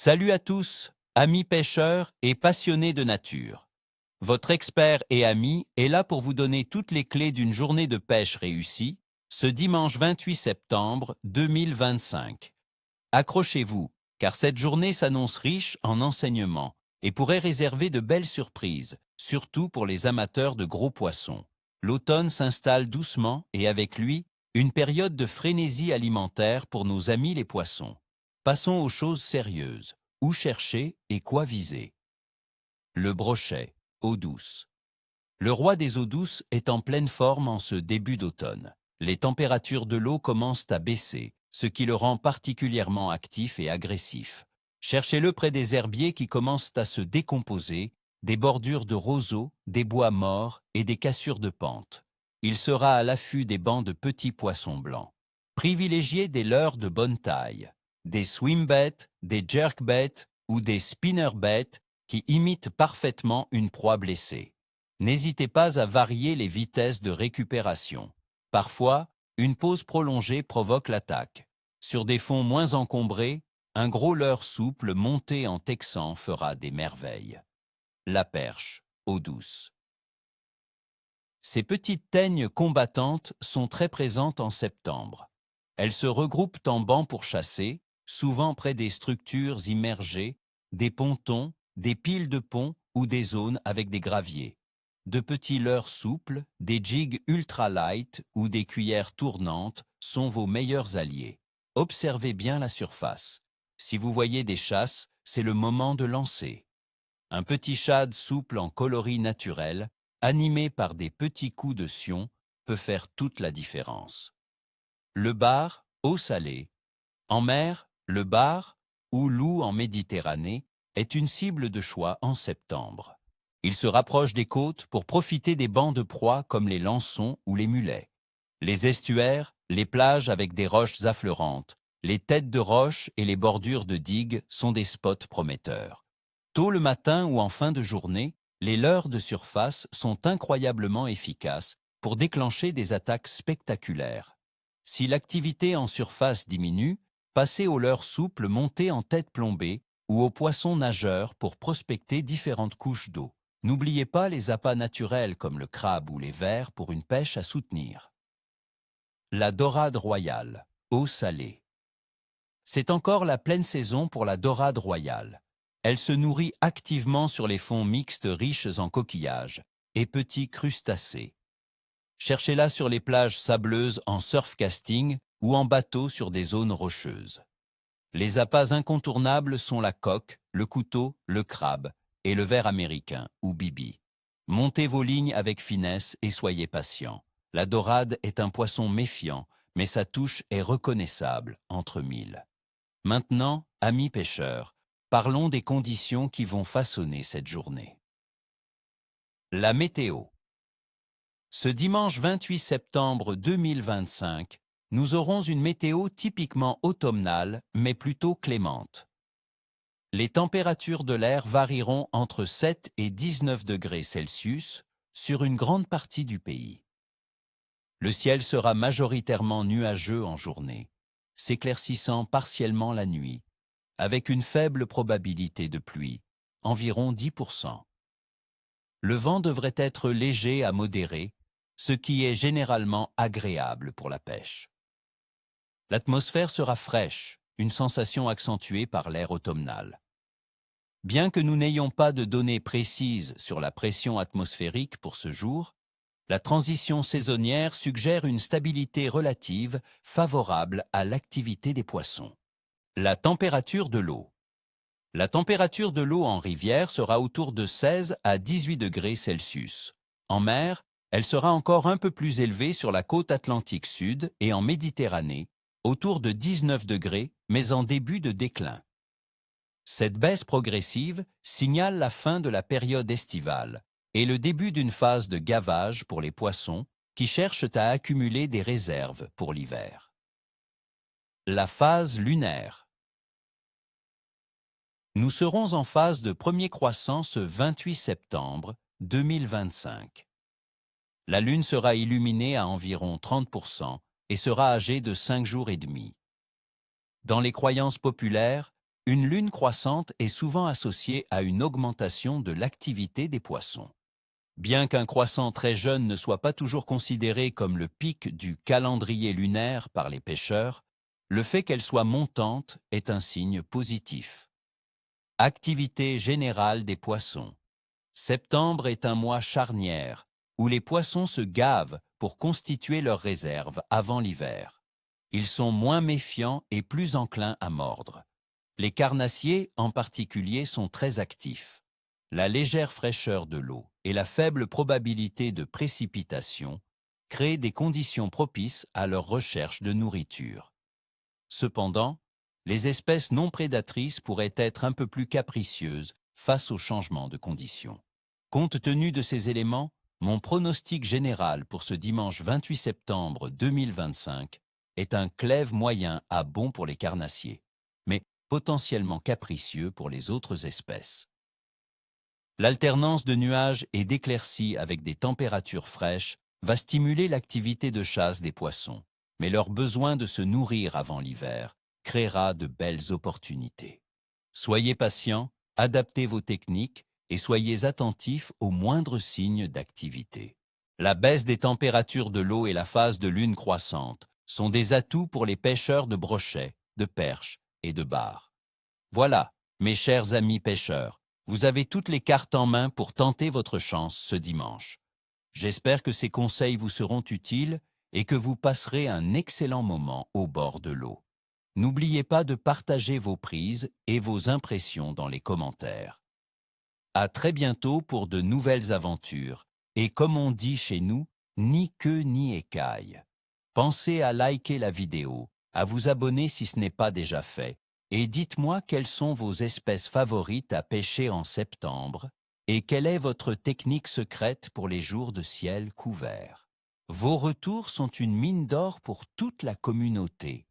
Salut à tous, amis pêcheurs et passionnés de nature. Votre expert et ami est là pour vous donner toutes les clés d'une journée de pêche réussie, ce dimanche 28 septembre 2025. Accrochez-vous, car cette journée s'annonce riche en enseignements et pourrait réserver de belles surprises, surtout pour les amateurs de gros poissons. L'automne s'installe doucement et avec lui, une période de frénésie alimentaire pour nos amis les poissons. Passons aux choses sérieuses. Où chercher et quoi viser? Le brochet, eau douce. Le roi des eaux douces est en pleine forme en ce début d'automne. Les températures de l'eau commencent à baisser, ce qui le rend particulièrement actif et agressif. Cherchez-le près des herbiers qui commencent à se décomposer, des bordures de roseaux, des bois morts et des cassures de pente. Il sera à l'affût des bancs de petits poissons blancs. Privilégiez des leurres de bonne taille, des swimbaits, des jerkbaits ou des spinnerbaits qui imitent parfaitement une proie blessée. N'hésitez pas à varier les vitesses de récupération. Parfois, une pause prolongée provoque l'attaque. Sur des fonds moins encombrés, un gros leurre souple monté en texan fera des merveilles. La perche, eau douce. Ces petites teignes combattantes sont très présentes en septembre. Elles se regroupent en bancs pour chasser, souvent près des structures immergées, des pontons, des piles de ponts ou des zones avec des graviers. De petits leurres souples, des jigs ultra light ou des cuillères tournantes sont vos meilleurs alliés. Observez bien la surface. Si vous voyez des chasses, c'est le moment de lancer. Un petit shad souple en coloris naturel, animé par des petits coups de sion, peut faire toute la différence. Le bar, eau salée. En mer, le bar, ou loup en Méditerranée, est une cible de choix en septembre. Il se rapproche des côtes pour profiter des bancs de proie comme les lançons ou les mulets. Les estuaires, les plages avec des roches affleurantes, les têtes de roches et les bordures de digues sont des spots prometteurs. Tôt le matin ou en fin de journée, les leurres de surface sont incroyablement efficaces pour déclencher des attaques spectaculaires. Si l'activité en surface diminue, passez aux leurres souples montées en tête plombée ou aux poissons nageurs pour prospecter différentes couches d'eau. N'oubliez pas les appâts naturels comme le crabe ou les vers pour une pêche à soutenir. La dorade royale, eau salée. C'est encore la pleine saison pour la dorade royale. Elle se nourrit activement sur les fonds mixtes riches en coquillages et petits crustacés. Cherchez-la sur les plages sableuses en surfcasting ou en bateau sur des zones rocheuses. Les appâts incontournables sont la coque, le couteau, le crabe et le ver américain ou bibi. Montez vos lignes avec finesse et soyez patient. La dorade est un poisson méfiant, mais sa touche est reconnaissable entre mille. Maintenant, amis pêcheurs, parlons des conditions qui vont façonner cette journée. La météo. Ce dimanche 28 septembre 2025, nous aurons une météo typiquement automnale, mais plutôt clémente. Les températures de l'air varieront entre 7 et 19 degrés Celsius sur une grande partie du pays. Le ciel sera majoritairement nuageux en journée, s'éclaircissant partiellement la nuit, avec une faible probabilité de pluie, environ 10%. Le vent devrait être léger à modéré, ce qui est généralement agréable pour la pêche. L'atmosphère sera fraîche, une sensation accentuée par l'air automnal. Bien que nous n'ayons pas de données précises sur la pression atmosphérique pour ce jour, la transition saisonnière suggère une stabilité relative favorable à l'activité des poissons. La température de l'eau. La température de l'eau en rivière sera autour de 16 à 18 degrés Celsius. En mer, elle sera encore un peu plus élevée sur la côte atlantique sud et en Méditerranée, autour de 19 degrés, mais en début de déclin. Cette baisse progressive signale la fin de la période estivale et le début d'une phase de gavage pour les poissons qui cherchent à accumuler des réserves pour l'hiver. La phase lunaire. Nous serons en phase de premier croissant ce 28 septembre 2025. La Lune sera illuminée à environ 30% et sera âgée de 5 jours et demi. Dans les croyances populaires, Une lune croissante est souvent associée à une augmentation de l'activité des poissons. Bien qu'un croissant très jeune ne soit pas toujours considéré comme le pic du calendrier lunaire par les pêcheurs, le fait qu'elle soit montante est un signe positif. Activité générale des poissons. Septembre est un mois charnière où les poissons se gavent pour constituer leurs réserves avant l'hiver. Ils sont moins méfiants et plus enclins à mordre. Les carnassiers, en particulier, sont très actifs. La légère fraîcheur de l'eau et la faible probabilité de précipitation créent des conditions propices à leur recherche de nourriture. Cependant, les espèces non prédatrices pourraient être un peu plus capricieuses face au changement de conditions. Compte tenu de ces éléments, mon pronostic général pour ce dimanche 28 septembre 2025 est un clève moyen à bon pour les carnassiers, mais potentiellement capricieux pour les autres espèces. L'alternance de nuages et d'éclaircies avec des températures fraîches va stimuler l'activité de chasse des poissons, mais leur besoin de se nourrir avant l'hiver créera de belles opportunités. Soyez patients, adaptez vos techniques et soyez attentifs aux moindres signes d'activité. La baisse des températures de l'eau et la phase de lune croissante sont des atouts pour les pêcheurs de brochets, de perches et de bars. Voilà, mes chers amis pêcheurs, vous avez toutes les cartes en main pour tenter votre chance ce dimanche. J'espère que ces conseils vous seront utiles et que vous passerez un excellent moment au bord de l'eau. N'oubliez pas de partager vos prises et vos impressions dans les commentaires. À très bientôt pour de nouvelles aventures. Et comme on dit chez nous, ni queue ni écaille. Pensez à liker la vidéo, à vous abonner si ce n'est pas déjà fait, et dites-moi quelles sont vos espèces favorites à pêcher en septembre et quelle est votre technique secrète pour les jours de ciel couvert. Vos retours sont une mine d'or pour toute la communauté.